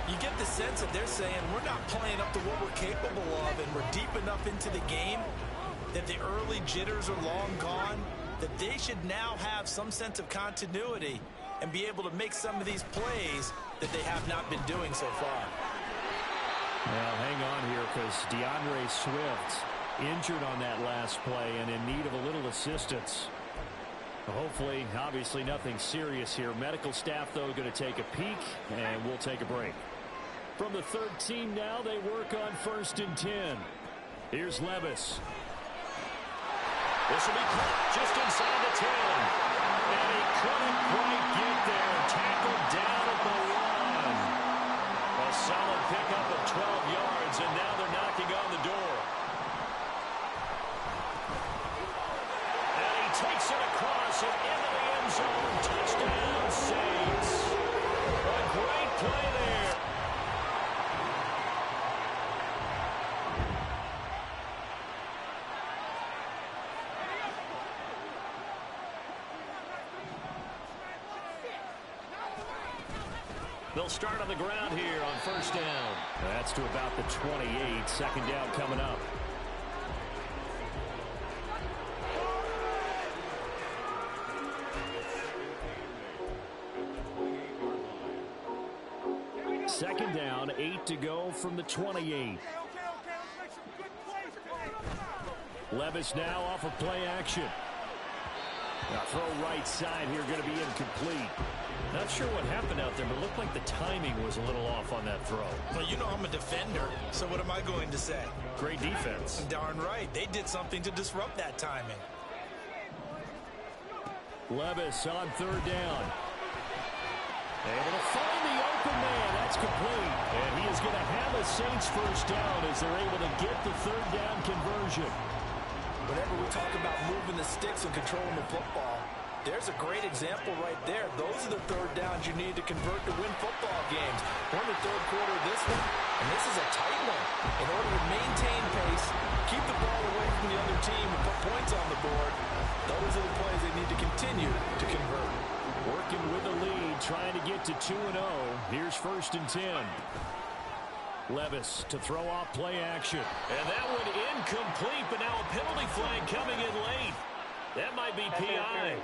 You get the sense that they're saying we're not playing up to what we're capable of, and we're deep enough into the game that the early jitters are long gone, that they should now have some sense of continuity and be able to make some of these plays that they have not been doing so far. Well, hang on here because DeAndre Swift injured on that last play and in need of a little assistance. Hopefully, obviously nothing serious here. Medical staff, though, going to take a peek, and we'll take a break. From the third team now, they work on 1st and 10. Here's Levis. This will be caught just inside the 10. And he couldn't quite get there. Tackled down at the 1. A solid pickup of 12 yards, and now they're knocking on the door. And he takes it across and into the end zone. Touchdown, Saints. A great play there. They'll start on the ground here on 1st down. That's to about the 28. 2nd down coming up. Second down, 8 to go from the 28. Levis now off of play action. Now throw right side here, going to be incomplete. Not sure what happened out there, but it looked like the timing was a little off on that throw. Well, you know I'm a defender, so what am I going to say? Great defense. Darn right. They did something to disrupt that timing. Levis on 3rd down. Able to find the open man. That's complete. And he is going to have a Saints 1st down as they're able to get the 3rd down conversion. Whenever we talk about moving the sticks and controlling the football, there's a great example right there. Those are the 3rd downs you need to convert to win football games. We're in the 3rd quarter of this one, and this is a tight one. In order to maintain pace, keep the ball away from the other team, and put points on the board, those are the plays they need to continue to convert. Working with the lead, trying to get to 2-0. Here's 1st and 10. Levis to throw off play action. And that one incomplete, but now a penalty flag coming in late. That might be PI.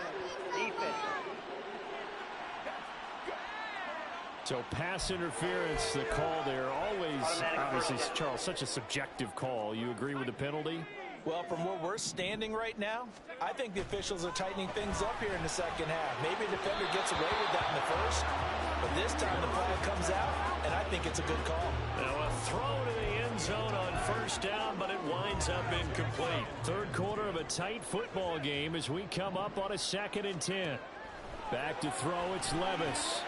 So pass interference, the call there. Always, obviously, Charles, such a subjective call. You agree with the penalty? Well, from where we're standing right now, I think the officials are tightening things up here in the second half. Maybe a defender gets away with that in the first, but this time the flag comes out, and I think it's a good call. Now a throw to the end zone on 1st down, but it winds up incomplete. 3rd quarter of a tight football game as we come up on a 2nd and 10. Back to throw, it's Levis.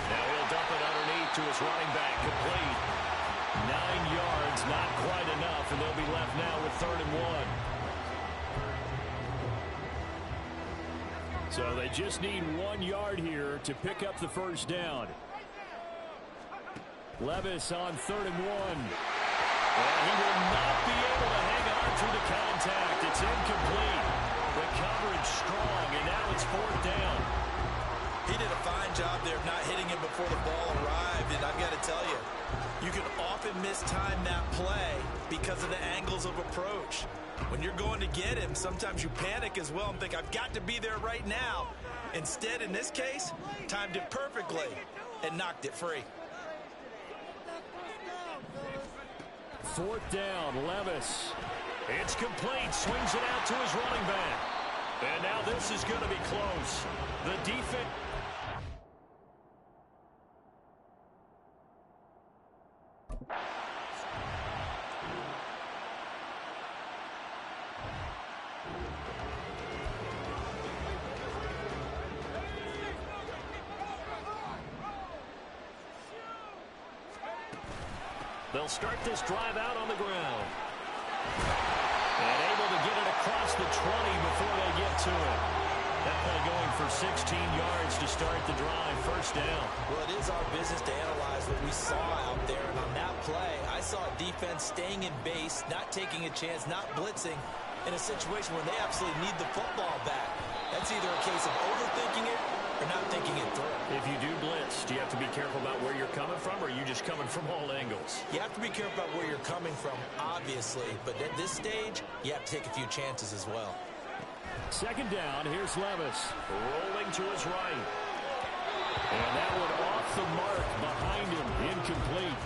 Now he'll dump it underneath to his running back, complete. 9 yards, not quite enough, and they'll be left now with 3rd and 1. So they just need 1 yard here to pick up the 1st down. Levis on 3rd and 1. And he will not be able to hang on through the contact. It's incomplete. The coverage strong, and now it's 4th down. He did a fine job there of not hitting him before the ball arrived, and I've got to tell you, you can often mistime that play because of the angles of approach. When you're going to get him, sometimes you panic as well and think, I've got to be there right now. Instead, in this case, timed it perfectly and knocked it free. 4th down, Levis. It's complete, swings it out to his running back. And now this is going to be close. The defense... They'll start this drive out on the ground. And able to get it across the 20 before they get to it. That play going for 16 yards to start the drive. 1st down. Well, it is our business to analyze what we saw out there. And on that play, I saw a defense staying in base, not taking a chance, not blitzing in a situation where they absolutely need the football back. That's either a case of overthinking it or not thinking it through. If you do blitz, do you have to be careful about where you're coming from, or are you just coming from all angles? You have to be careful about where you're coming from, obviously, but at this stage, you have to take a few chances as well. Second down, here's Levis, rolling to his right. And that one off the mark behind him, incomplete.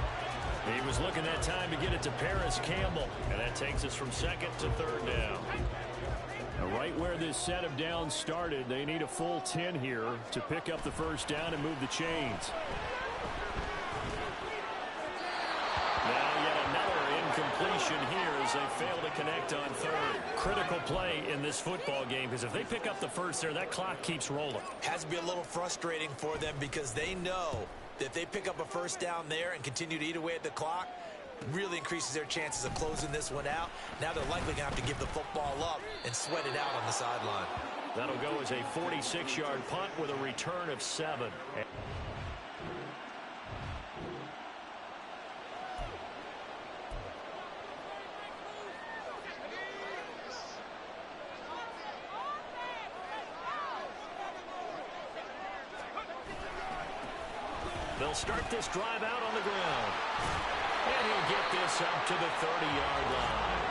He was looking that time to get it to Paris Campbell, and that takes us from second to third down. Now, right where this set of downs started, they need a full 10 here to pick up the first down and move the chains. Now yet another incompletion here as they fail to connect on third. Critical play in this football game, because if they pick up the first there, that clock keeps rolling. Has to be a little frustrating for them because they know that if they pick up a first down there and continue to eat away at the clock, really increases their chances of closing this one out. Now they're likely going to have to give the football up and sweat it out on the sideline. That'll go as a 46-yard punt with a return of 7. They'll start this drive out on the ground. And he'll get this up to the 30-yard line.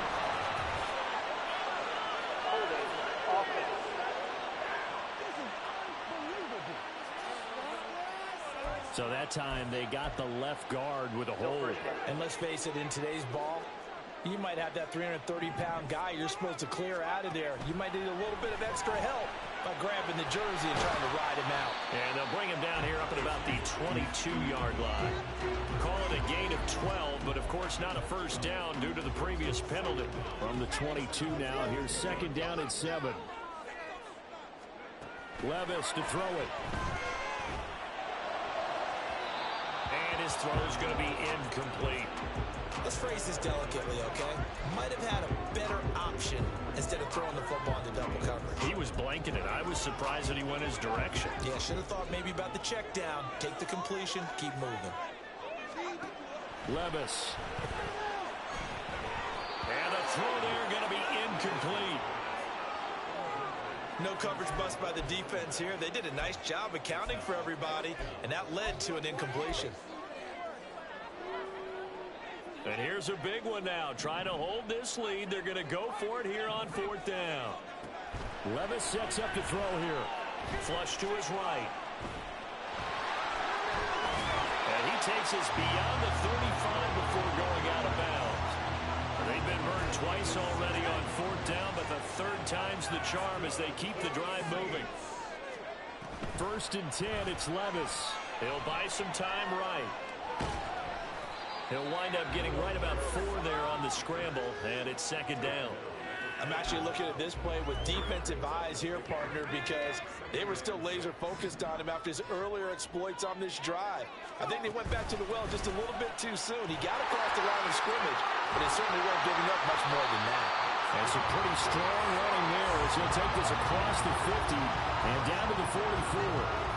So that time they got the left guard with a hold. And let's face it, in today's ball, you might have that 330-pound guy you're supposed to clear out of there. You might need a little bit of extra help by grabbing the jersey and trying to ride him out. And they'll bring him down here up at about the 22-yard line. Call it a gain of 12, but of course not a first down due to the previous penalty. From the 22 now, here's second down and 7. Levis to throw it. And his throw is going to be incomplete. Let's phrase this delicately, okay? Might have had a better option instead of throwing the football into double coverage. He was blanking it. I was surprised that he went his direction. Yeah, should have thought maybe about the check down. Take the completion, keep moving. Levis. And the throw there going to be incomplete. No coverage bust by the defense here. They did a nice job accounting for everybody, and that led to an incompletion. And here's a big one now. Trying to hold this lead. They're going to go for it here on fourth down. Levis sets up to throw here. Flush to his right. And he takes us beyond the 35 before going out of bounds. They've been burned twice already on fourth down, but the third time's the charm as they keep the drive moving. First and 10, it's Levis. He'll buy some time right. He'll wind up getting right about 4 there on the scramble, and it's second down. I'm actually looking at this play with defensive eyes here, partner, because they were still laser focused on him after his earlier exploits on this drive. I think they went back to the well just a little bit too soon. He got across the line of scrimmage, but they certainly weren't giving up much more than that. And some pretty strong running there as he'll take this across the 50 and down to the 44.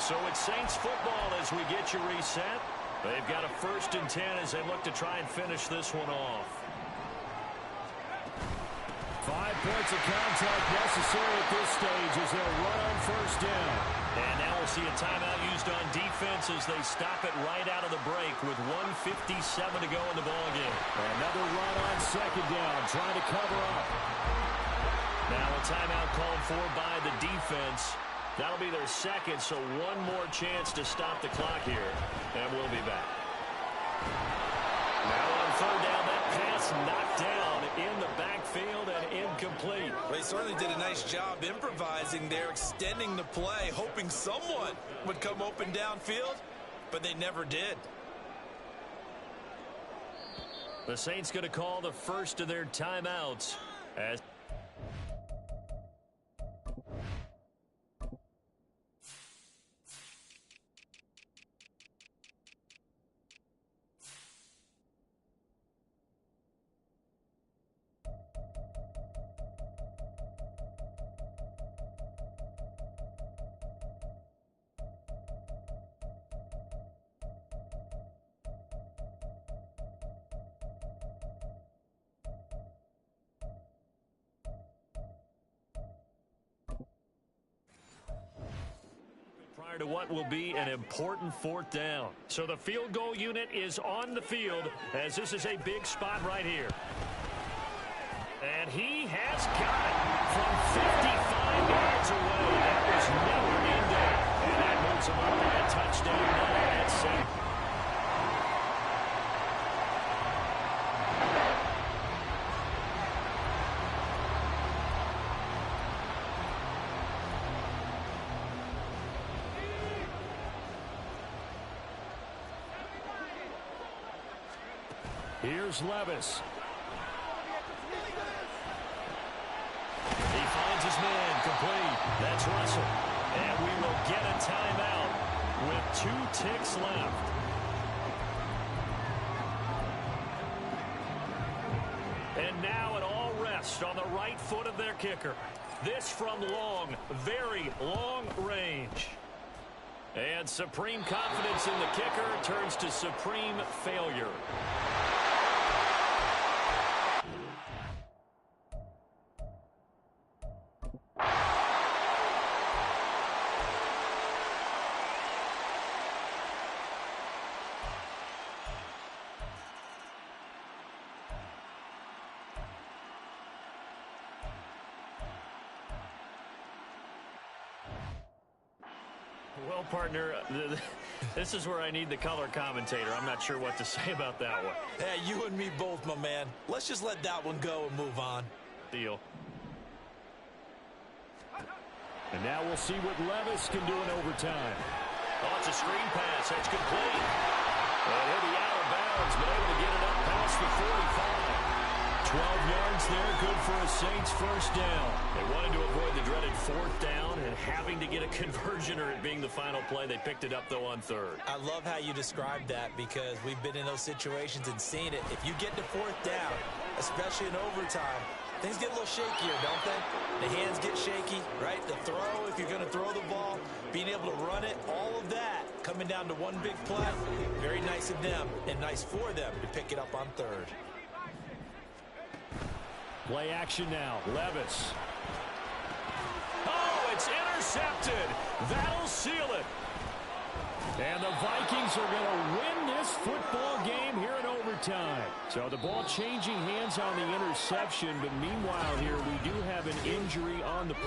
So it's Saints football as we get you reset. They've got a first and 10 as they look to try and finish this one off. 5 points of contact necessary at this stage as they'll run on first down. And now we'll see a timeout used on defense as they stop it right out of the break with 1:57 to go in the ballgame. Another run on second down, trying to cover up. Now a timeout called for by the defense. That'll be their second, so one more chance to stop the clock here, and we'll be back. Now on third down, that pass knocked down in the backfield and incomplete. Well, they certainly did a nice job improvising there, extending the play, hoping someone would come open downfield, but they never did. The Saints going to call the first of their timeouts as to what will be an important fourth down. So the field goal unit is on the field as this is a big spot right here. And he has got it from 55 yards away. That was never in there. And that moves him up to a touchdown now at 7. Here's Levis. He finds his man complete. That's Russell. And we will get a timeout with 2 ticks left. And now it all rests on the right foot of their kicker. This from long, very long range. And supreme confidence in the kicker turns to supreme failure. Well, partner, this is where I need the color commentator. I'm not sure what to say about that one. Hey, you and me both, my man. Let's just let that one go and move on. Deal. And now we'll see what Levis can do in overtime. Oh, it's a screen pass. That's complete. And he'll be out of bounds, but able to get it up past the 45. 12 yards there, good for a Saints first down. They wanted to avoid the dreaded fourth down and having to get a conversion or it being the final play. They picked it up, though, on third. I love how you described that because we've been in those situations and seen it. If you get to fourth down, especially in overtime, things get a little shakier, don't they? The hands get shaky, right? The throw, if you're going to throw the ball, being able to run it, all of that coming down to one big play. Very nice of them and nice for them to pick it up on third. Play action now. Levis. Oh, it's intercepted. That'll seal it. And the Vikings are going to win this football game here in overtime. So the ball changing hands on the interception, but meanwhile here we do have an injury on the